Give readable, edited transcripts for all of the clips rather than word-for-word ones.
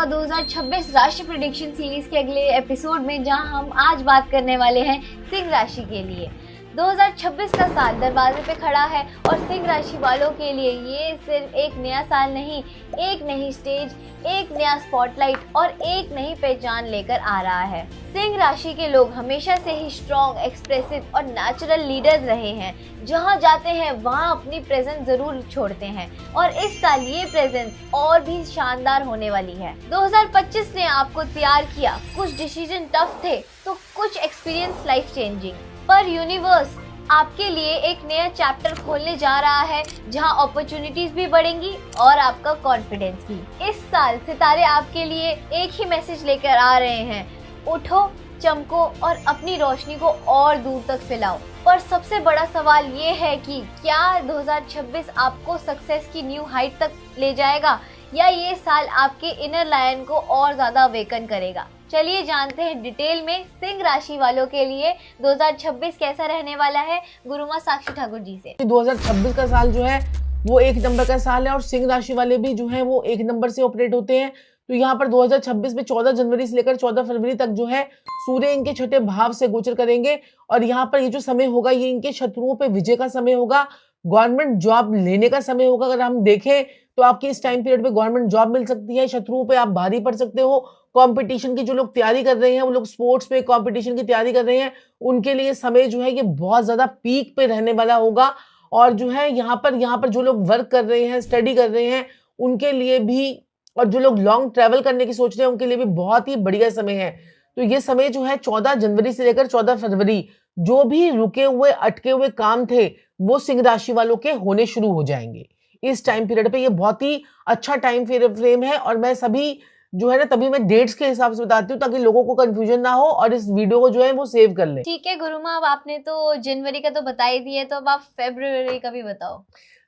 आपका 2026 राशि prediction series के अगले एपिसोड में, जहां हम आज बात करने वाले हैं सिंह राशि के लिए। 2026 का साल दरवाजे पे खड़ा है और सिंह राशि वालों के लिए ये सिर्फ एक नया साल नहीं, एक नई स्टेज, एक नया स्पॉटलाइट और एक नई पहचान लेकर आ रहा है। सिंह राशि के लोग हमेशा से ही स्ट्रॉन्ग, एक्सप्रेसिव और नेचुरल लीडर्स रहे हैं। जहां जाते हैं वहां अपनी प्रेजेंस जरूर छोड़ते हैं और इस साल ये प्रेजेंस और भी शानदार होने वाली है। 2025 ने आपको तैयार किया, कुछ डिसीजन टफ थे तो कुछ एक्सपीरियंस लाइफ चेंजिंग, पर यूनिवर्स आपके लिए एक नया चैप्टर खोलने जा रहा है जहां अपॉर्चुनिटीज भी बढ़ेंगी और आपका कॉन्फिडेंस भी। इस साल सितारे आपके लिए एक ही मैसेज लेकर आ रहे हैं, उठो, चमको और अपनी रोशनी को और दूर तक फैलाओ। पर सबसे बड़ा सवाल ये है कि क्या 2026 आपको सक्सेस की न्यू हाइट तक ले जाएगा या ये साल आपके इनर लायन को और ज्यादा अवेकन करेगा। चलिए जानते हैं डिटेल में सिंह राशि वालों के लिए 2026 कैसा रहने वाला है गुरुमा साक्षी ठाकुर जी से। 2026 का साल जो है वो एक नंबर का साल है और सिंह राशि वाले भी जो है वो एक नंबर से ऑपरेट होते हैं। तो यहाँ पर 2026 में 14 जनवरी से लेकर 14 फरवरी तक जो है सूर्य इनके छठे भाव से गोचर करेंगे और यहाँ पर ये जो समय होगा ये इनके शत्रुओं पे विजय का समय होगा, गवर्नमेंट जॉब लेने का समय होगा। अगर हम देखें तो आपकी इस टाइम पीरियड पे गवर्नमेंट जॉब मिल सकती है, शत्रुओं पे आप भारी पड़ सकते हो। कंपटीशन की जो लोग तैयारी कर रहे हैं, वो लोग स्पोर्ट्स पे कंपटीशन की तैयारी कर रहे हैं, उनके लिए समय जो है ये बहुत ज्यादा पीक पे रहने वाला होगा। और जो है यहाँ पर जो लोग वर्क कर रहे हैं, स्टडी कर रहे हैं, उनके लिए भी, और जो लोग लॉन्ग ट्रैवल करने की सोच रहे हैं उनके लिए भी बहुत ही बढ़िया समय है। तो ये समय जो है 14 जनवरी से लेकर 14 फरवरी जो भी रुके हुए अटके हुए काम थे वो सिंह राशि वालों के होने शुरू हो जाएंगे। इस टाइम पीरियड पे ये बहुत ही अच्छा टाइम फ्रेम है और मैं सभी जो है ना तभी मैं डेट्स के हिसाब से बताती हूँ ताकि लोगों को कंफ्यूजन ना हो और इस वीडियो को जो है वो सेव कर ले। ठीक है गुरुमा, अब आपने तो जनवरी का तो बता ही दिया, तो अब आप फरवरी का भी बताओ।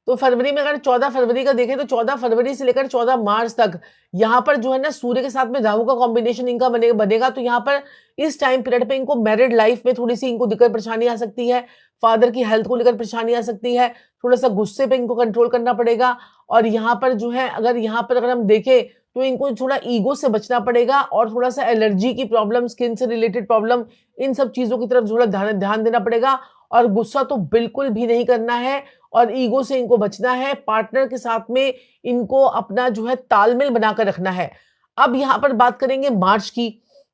तो फरवरी में अगर 14 फरवरी का देखें तो 14 फरवरी से लेकर 14 मार्च तक यहाँ पर जो है ना सूर्य के साथ में राहु का कॉम्बिनेशन इनका बनेगा। तो यहाँ पर इस टाइम पीरियड पे इनको मैरिड लाइफ में थोड़ी सी इनको दिक्कत परेशानी आ सकती है, फादर की हेल्थ को लेकर परेशानी आ सकती है, थोड़ा सा गुस्से पे इनको कंट्रोल करना पड़ेगा। और यहाँ पर जो है अगर हम देखें तो इनको थोड़ा ईगो से बचना पड़ेगा और थोड़ा सा एलर्जी की प्रॉब्लम, स्किन से रिलेटेड प्रॉब्लम, इन सब चीजों की तरफ थोड़ा ध्यान देना पड़ेगा। और गुस्सा तो बिल्कुल भी नहीं करना है और ईगो से इनको बचना है। पार्टनर के साथ में इनको अपना जो है तालमेल बनाकर रखना है। अब यहाँ पर बात करेंगे मार्च की,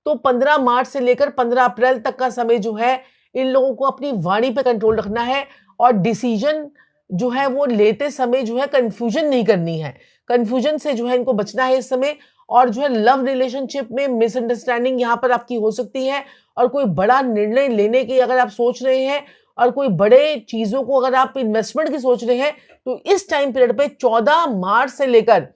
तो 15 मार्च से लेकर 15 अप्रैल तक का समय जो है इन लोगों को अपनी वाणी पे कंट्रोल रखना है और डिसीजन जो है वो लेते समय जो है कंफ्यूजन नहीं करनी है, कंफ्यूजन से जो है इनको बचना है इस समय। और जो है लव रिलेशनशिप में मिसअंडरस्टैंडिंग यहाँ पर आपकी हो सकती है और कोई बड़ा निर्णय लेने की अगर आप सोच रहे हैं और कोई बड़े चीजों को अगर आप इन्वेस्टमेंट की सोच रहे हैं तो इस टाइम पीरियड पे 14 मार्च से लेकर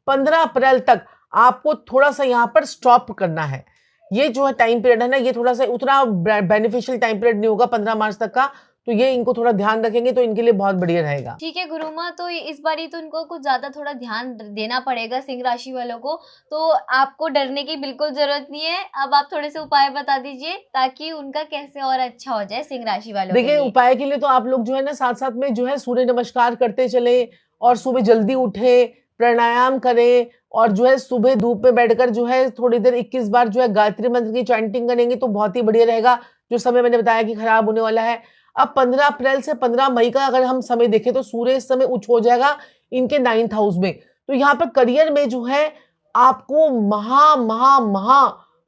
15 अप्रैल तक आपको थोड़ा सा यहाँ पर स्टॉप करना है। ये जो है टाइम पीरियड है ना, ये थोड़ा सा उतना बेनिफिशियल टाइम पीरियड नहीं होगा 15 मार्च तक का, तो ये इनको थोड़ा ध्यान रखेंगे तो इनके लिए बहुत बढ़िया रहेगा। ठीक है गुरुमा, तो इस बारी तो इनको कुछ ज्यादा थोड़ा ध्यान देना पड़ेगा सिंह राशि वालों को, तो आपको डरने की बिल्कुल जरूरत नहीं है। अब आप थोड़े से उपाय बता दीजिए ताकि उनका कैसे और अच्छा हो जाए सिंह राशि वालों के लिए। देखिए उपाय के लिए तो आप लोग जो है ना साथ साथ में जो है सूर्य नमस्कार करते चले और सुबह जल्दी उठे, प्राणायाम करें और जो है सुबह धूप में बैठकर जो है थोड़ी देर 21 बार जो है गायत्री मंत्र की चैंटिंग करेंगे तो बहुत ही बढ़िया रहेगा। जो समय मैंने बताया कि खराब होने वाला है। अब 15 अप्रैल से 15 मई का अगर हम समय देखें तो सूर्य इस समय उच्च हो जाएगा इनके 9th हाउस में। तो यहाँ पर करियर में जो है आपको महा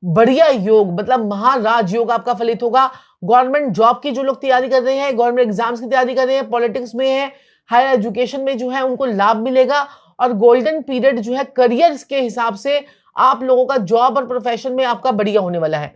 बढ़िया योग, मतलब महाराज योग आपका फलित होगा। गवर्नमेंट जॉब की जो लोग तैयारी कर रहे हैं, गवर्नमेंट एग्जाम्स की तैयारी कर रहे हैं, पॉलिटिक्स में है, हायर एजुकेशन में जो है उनको लाभ मिलेगा। और गोल्डन पीरियड जो है करियर के हिसाब से आप लोगों का जॉब और प्रोफेशन में आपका बढ़िया होने वाला है।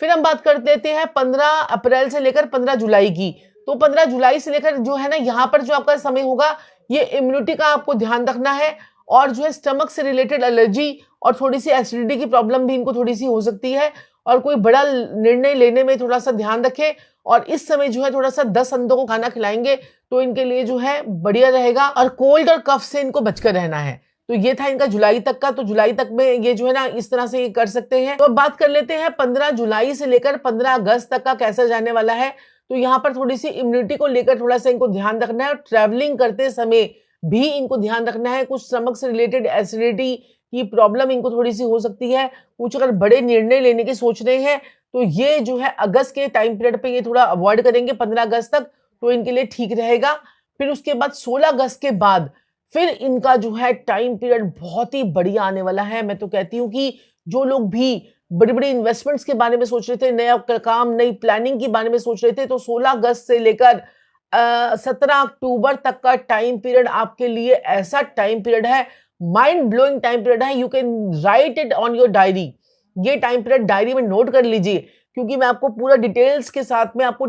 फिर हम बात कर लेते हैं 15 अप्रैल से लेकर 15 जुलाई की। तो 15 जुलाई से लेकर जो है ना यहाँ पर जो आपका समय होगा ये इम्यूनिटी का आपको ध्यान रखना है और जो है स्टमक से रिलेटेड एलर्जी और थोड़ी सी एसिडिटी की प्रॉब्लम भी इनको थोड़ी सी हो सकती है और कोई बड़ा निर्णय लेने में थोड़ा सा ध्यान रखें। और इस समय जो है थोड़ा सा 10 अंडों को खाना खिलाएंगे तो इनके लिए जो है बढ़िया रहेगा और कोल्ड और कफ से इनको बचकर रहना है। तो ये था इनका जुलाई तक का। तो जुलाई तक में ये जो है ना इस तरह से ये कर सकते हैं। तो अब बात कर लेते हैं 15 जुलाई से लेकर 15 अगस्त तक का कैसा जाने वाला है। तो यहाँ पर थोड़ी सी इम्यूनिटी को लेकर थोड़ा सा इनको ध्यान रखना है और ट्रैवलिंग करते समय भी इनको ध्यान रखना है। कुछ स्टमक से रिलेटेड एसिडिटी की प्रॉब्लम इनको थोड़ी सी हो सकती है। कुछ अगर बड़े निर्णय लेने की सोच रहे हैं तो ये जो है अगस्त के टाइम पीरियड पे ये थोड़ा अवॉइड करेंगे, 15 अगस्त तक तो इनके लिए ठीक रहेगा। फिर उसके बाद 16 अगस्त के बाद फिर इनका जो है टाइम पीरियड बहुत ही बढ़िया आने वाला है। मैं तो कहती हूँ कि जो लोग भी बड़ी बड़ी इन्वेस्टमेंट्स के बारे में सोच रहे थे, नया काम, नई प्लानिंग के बारे में सोच रहे थे, तो 16 अगस्त से लेकर 17 अक्टूबर तक का टाइम पीरियड आपके लिए ऐसा टाइम पीरियड है, माइंड ब्लोइंग टाइम पीरियड है। You can write it on your diary. ये टाइम पीरियड डायरी में नोट कर लीजिए, क्योंकि मैं आपको पूरा डिटेल्स के साथ में आपको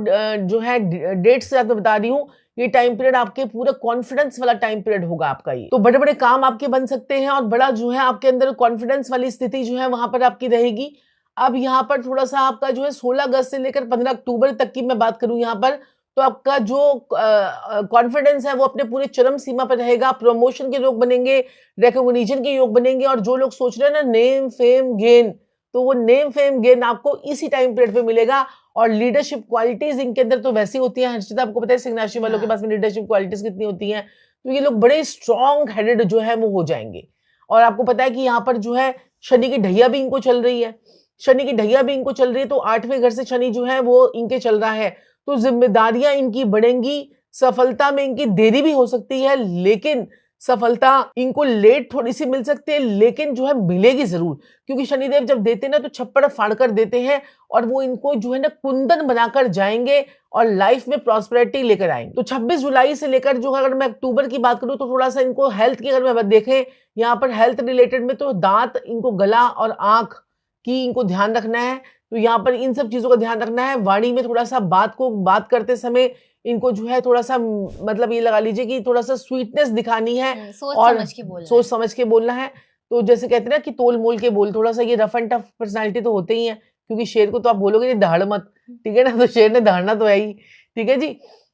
जो है डेट्स के साथ में बता रही हूँ। ये टाइम पीरियड आपके पूरा कॉन्फिडेंस वाला टाइम पीरियड होगा आपका ये। तो बड़े बड़े काम आपके बन सकते हैं और बड़ा जो है आपके अंदर कॉन्फिडेंस वाली स्थिति जो है वहां पर आपकी रहेगी। अब यहाँ पर थोड़ा सा आपका जो है 16 अगस्त से लेकर 15 अक्टूबर तक की मैं बात करूं यहाँ पर, तो आपका जो कॉन्फिडेंस है वो अपने पूरे चरम सीमा पर रहेगा। प्रमोशन के योग बनेंगे, रिकॉग्निशन के योग बनेंगे, और जो लोग सोच रहे हैं ना नेम फेम गेन, तो वो नेम फेम गेन आपको इसी टाइम पीरियड पे मिलेगा। और लीडरशिप क्वालिटीज इनके अंदर तो वैसी होती हैं हर्षिता, आपको पता है सिंह राशि वालों के पास में लीडरशिप क्वालिटीज कितनी होती हैं, तो ये लोग बड़े स्ट्रॉन्ग हेडेड जो है वो हो जाएंगे। और आपको पता है कि यहाँ पर जो है शनि की ढैया भी इनको चल रही है, शनि की ढैया भी इनको चल रही है, तो 8वें घर से शनि जो है वो इनके चल रहा है, तो जिम्मेदारियां इनकी बढ़ेंगी। सफलता में इनकी देरी भी हो सकती है, लेकिन सफलता इनको लेट थोड़ी सी मिल सकती है, लेकिन जो है मिलेगी जरूर, क्योंकि शनिदेव जब देते हैं ना तो छप्पड़ फाड़ कर देते हैं, और वो इनको जो है ना कुंदन बनाकर जाएंगे और लाइफ में प्रॉस्पेरिटी लेकर आएंगे। तो 26 जुलाई से लेकर जो अगर मैं अक्टूबर की बात करूं तो थोड़ा सा इनको हेल्थ की अगर मैं देखें यहाँ पर हेल्थ रिलेटेड में, तो दांत, इनको गला और आंख की इनको ध्यान रखना है। तो यहाँ पर इन सब चीजों का ध्यान रखना है। वाणी में थोड़ा सा बात करते समय इनको जो है थोड़ा सा मतलब ये लगा लीजिए कि थोड़ा सा स्वीटनेस दिखानी है, और सोच समझ के बोलना है। तो जैसे कहते हैं ना कि तोल मोल के बोल, थोड़ा सा ये रफ एंड टफ पर्सनालिटी तो होते ही है, क्योंकि शेर को तो आप बोलोगे नहीं दहाड़ मत, ठीक है ना, तो शेर ने दहाड़ना तो है ही, ठीक है जी।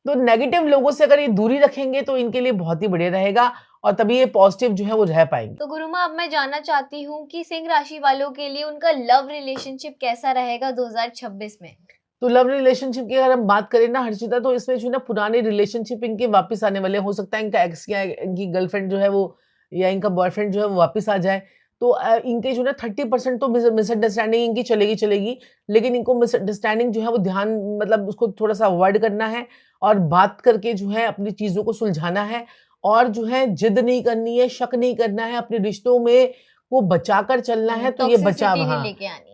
तो नेगेटिव लोगों से अगर ये दूरी रखेंगे तो इनके लिए बहुत ही बढ़िया रहेगा, और तभी ये पॉजिटिव जो है वो रह पाएंगे। तो गुरुमा, अब मैं जानना चाहती हूँ कि सिंह राशि वालों के लिए उनका लव रिलेशनशिप कैसा रहेगा 2026 में। तो लव रिलेशनशिप की अगर हम बात करें ना हर्षिता, तो इसमें जो ना पुराने रिलेशनशिप इनके वापस आने वाले, हो सकता है इनका एक्स या इनकी गर्लफ्रेंड जो है वो या इनका बॉयफ्रेंड जो है वो वापस आ जाए। तो इनके जो ना 30% तो मिसअंडरस्टैंडिंग इनकी चलेगी, लेकिन इनको मिसअंडरस्टैंडिंग जो है वो ध्यान मतलब उसको थोड़ा सा अवॉइड करना है, और बात करके जो है अपनी चीजों को सुलझाना है, और जो है जिद नहीं करनी है, शक नहीं करना है, अपने रिश्तों में वो बचाकर चलना है। तो ये बचा, हाँ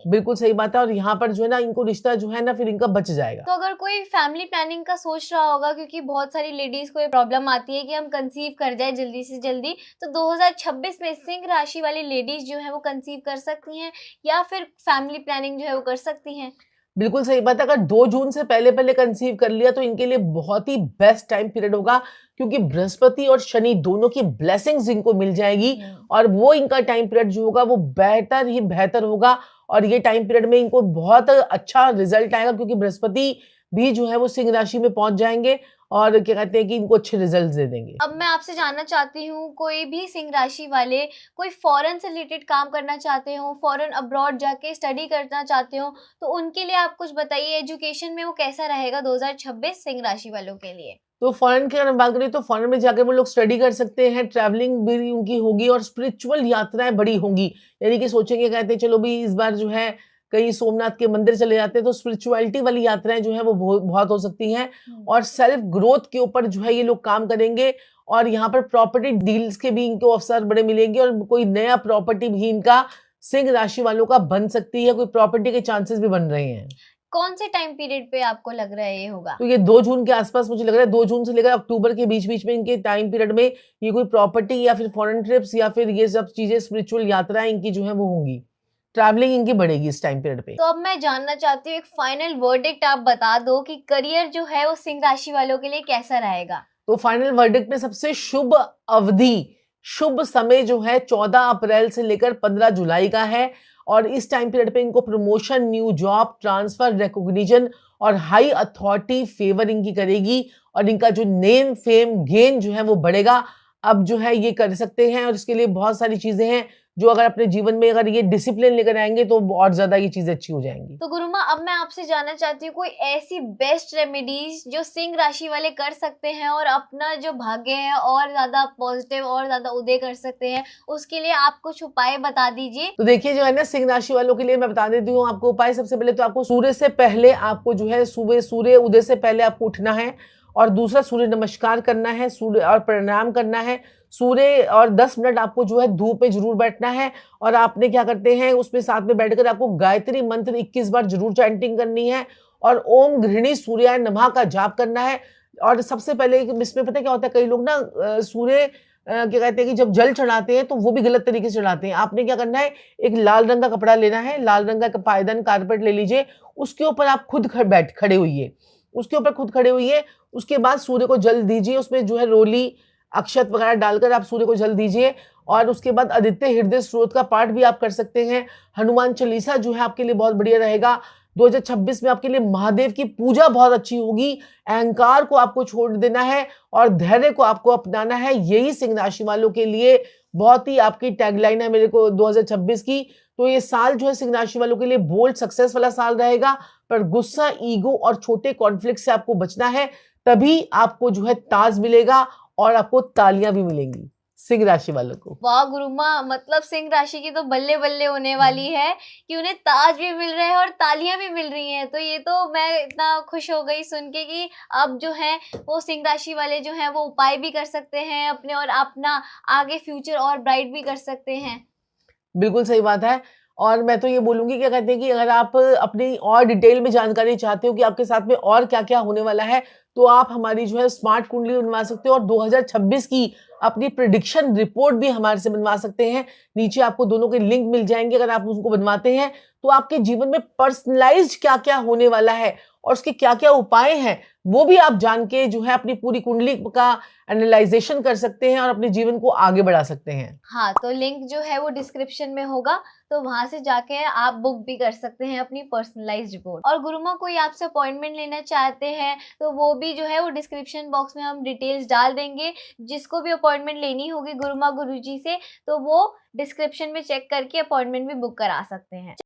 बिल्कुल सही बात है। और यहाँ पर जो है ना इनको रिश्ता जो है ना फिर इनका बच जाएगा। तो अगर कोई फैमिली प्लानिंग का सोच रहा होगा, क्योंकि बहुत सारी लेडीज को ये प्रॉब्लम आती है कि हम कंसीव कर जाए जल्दी से जल्दी, तो 2026 में सिंह राशि वाली लेडीज जो है वो कंसीव कर सकती हैं या फिर फैमिली प्लानिंग जो है वो कर सकती हैं? बिल्कुल सही बात है। अगर 2 जून से पहले कंसीव कर लिया तो इनके लिए बहुत ही बेस्ट टाइम पीरियड होगा, क्योंकि बृहस्पति और शनि दोनों की ब्लेसिंग्स इनको मिल जाएगी, और वो इनका टाइम पीरियड जो होगा वो बेहतर ही बेहतर होगा। और ये टाइम पीरियड में इनको बहुत अच्छा रिजल्ट आएगा, क्योंकि बृहस्पति भी जो है वो सिंह राशि में पहुंच जाएंगे, और क्या कहते हैं कि इनको अच्छे रिजल्ट दे देंगे। अब मैं आपसे जानना चाहती हूँ, कोई भी सिंह राशि वाले कोई फॉरेन से रिलेटेड काम करना चाहते हो, फॉरेन अब्रॉड जाके स्टडी करना चाहते हो, तो उनके लिए आप कुछ बताइए, एजुकेशन में वो कैसा रहेगा 2026 सिंह राशि वालों के लिए? तो फॉरेन की अगर बात करें तो फॉरेन में जाकर वो लोग स्टडी कर सकते हैं, ट्रैवलिंग भी उनकी होगी, और स्पिरिचुअल यात्राएं बड़ी होंगी। यानी कि सोचेंगे, कहते हैं चलो भी इस बार जो है कहीं सोमनाथ के मंदिर चले जाते हैं, तो स्पिरिचुअलिटी वाली यात्राएं जो है वो बहुत हो सकती हैं, और सेल्फ ग्रोथ के ऊपर जो है ये लोग काम करेंगे। और यहाँ पर प्रॉपर्टी डील्स के भी इनको अवसर बड़े मिलेंगे, और कोई नया प्रॉपर्टी भी इनका सिंह राशि वालों का बन सकती है, कोई प्रॉपर्टी के चांसेस भी बन रहे हैं। कौन से टाइम पीरियड पे आपको लग रहा है ये होगा? तो ये 2 जून के आसपास मुझे लग रहा है, 2 जून से लेकर अक्टूबर के बीच में इनके टाइम पीरियड में ये कोई प्रॉपर्टी या फिर फॉरेन ट्रिप्स या फिर ये सब चीजें, स्पिरिचुअल यात्राएं इनकी जो है वो होंगी, ट्रैवलिंग इनकी बढ़ेगी इस टाइम पीरियड पे। तो अब मैं जानना चाहती हूँ, एक फाइनल वर्डिक्ट आप बता दो कि करियर जो है वो सिंह राशि वालों के लिए कैसा रहेगा? तो फाइनल वर्डिक्ट में सबसे शुभ अवधि, शुभ समय जो है 14 अप्रैल से लेकर 15 जुलाई का है, और इस टाइम पीरियड पे इनको promotion, new job, transfer, recognition और हाई अथॉरिटी फेवर इनकी करेगी, और इनका जो नेम फेम गेन जो है वो बढ़ेगा। अब जो है ये कर सकते हैं, और इसके लिए बहुत सारी चीजें हैं, जो अगर अपने जीवन में अगर ये डिसिप्लिन लेकर आएंगे तो और ज्यादा ये चीजें अच्छी हो जाएंगी। तो गुरुमा, अब मैं आपसे जानना चाहती हूँ कोई ऐसी बेस्ट रेमेडीज जो सिंह राशि वाले कर सकते हैं और अपना जो भाग्य है और ज्यादा पॉजिटिव और ज्यादा उदय कर सकते हैं, उसके लिए आप कुछ उपाय बता दीजिए। तो देखिए जो है ना, सिंह राशि वालों के लिए मैं बता देती हूँ आपको उपाय। सबसे पहले तो आपको सूर्य से पहले आपको जो है सुबह सूर्य उदय से पहले आपको उठना है, और दूसरा सूर्य नमस्कार करना है, सूर्य और प्रणाम करना है सूर्य, और 10 मिनट आपको जो है धूप में जरूर बैठना है। और आपने क्या करते हैं, उसमें साथ में बैठकर आपको गायत्री मंत्र 21 बार जरूर चैंटिंग करनी है, और ओम गृहिणी सूर्याय नमः का जाप करना है। और सबसे पहले इसमें पता है क्या होता है, कई लोग ना सूर्य क्या कहते हैं कि जब जल चढ़ाते हैं तो वो भी गलत तरीके से चढ़ाते हैं। आपने क्या करना है, एक लाल रंग का कपड़ा लेना है, लाल रंग का पायदान कारपेट ले लीजिए, उसके ऊपर आप खुद खड़े होइए, उसके ऊपर खुद खड़े होइए। उसके बाद सूर्य को जल दीजिए, उसमें जो है रोली अक्षत वगैरह डालकर आप सूर्य को जल दीजिए। और उसके बाद आदित्य हृदय स्त्रोत का पाठ भी आप कर सकते हैं। हनुमान चालीसा जो है आपके लिए बहुत बढ़िया रहेगा। 2026 में आपके लिए महादेव की पूजा बहुत अच्छी होगी। अहंकार को आपको छोड़ देना है और धैर्य को आपको अपनाना है। यही सिंह राशि वालों के लिए बहुत ही आपकी टैगलाइन है मेरे को 2026 की। तो ये साल जो है सिंह राशि वालों के लिए बोल्ड सक्सेस वाला साल रहेगा, पर गुस्सा, ईगो और छोटे कॉन्फ्लिक्ट से आपको बचना है, तभी आपको जो है ताज मिलेगा और आपको तालियां भी मिलेंगी सिंह राशि वालों को। वाह गुरुमा, मतलब सिंह राशि की तो बल्ले बल्ले होने वाली है कि उन्हें ताज भी मिल रहे हैं और तालियां भी मिल रही हैं। तो ये तो मैं इतना खुश हो गई सुन के कि अब जो है वो सिंह राशि वाले जो हैं वो उपाय भी कर सकते हैं अपने, और अपना आगे फ्यूचर और ब्राइट भी कर सकते हैं। बिल्कुल सही बात है। और मैं तो ये बोलूंगी, क्या कहते हैं कि अगर आप अपनी और डिटेल में जानकारी चाहते हो कि आपके साथ में और क्या क्या होने वाला है, तो आप हमारी जो है स्मार्ट कुंडली बनवा सकते हो, और 2026 की अपनी प्रिडिक्शन रिपोर्ट भी हमारे से बनवा सकते हैं। नीचे आपको दोनों के लिंक मिल जाएंगे। अगर आप उसको बनवाते हैं तो आपके जीवन में पर्सनलाइज्ड क्या क्या होने वाला है और उसके क्या क्या उपाय हैं, वो भी आप जान के जो है अपनी पूरी कुंडली का एनालाइजेशन कर सकते हैं और अपने जीवन को आगे बढ़ा सकते हैं। हाँ, तो लिंक जो है वो डिस्क्रिप्शन में होगा, तो वहां से जाके आप बुक भी कर सकते हैं अपनी पर्सनलाइज्ड रिपोर्ट। और गुरुमा, कोई आपसे अपॉइंटमेंट लेना चाहते हैं तो वो भी जो है वो डिस्क्रिप्शन बॉक्स में हम डिटेल्स डाल देंगे। जिसको भी अपॉइंटमेंट लेनी होगी गुरुमा गुरुजी से, तो वो डिस्क्रिप्शन में चेक करके अपॉइंटमेंट भी बुक करा सकते हैं।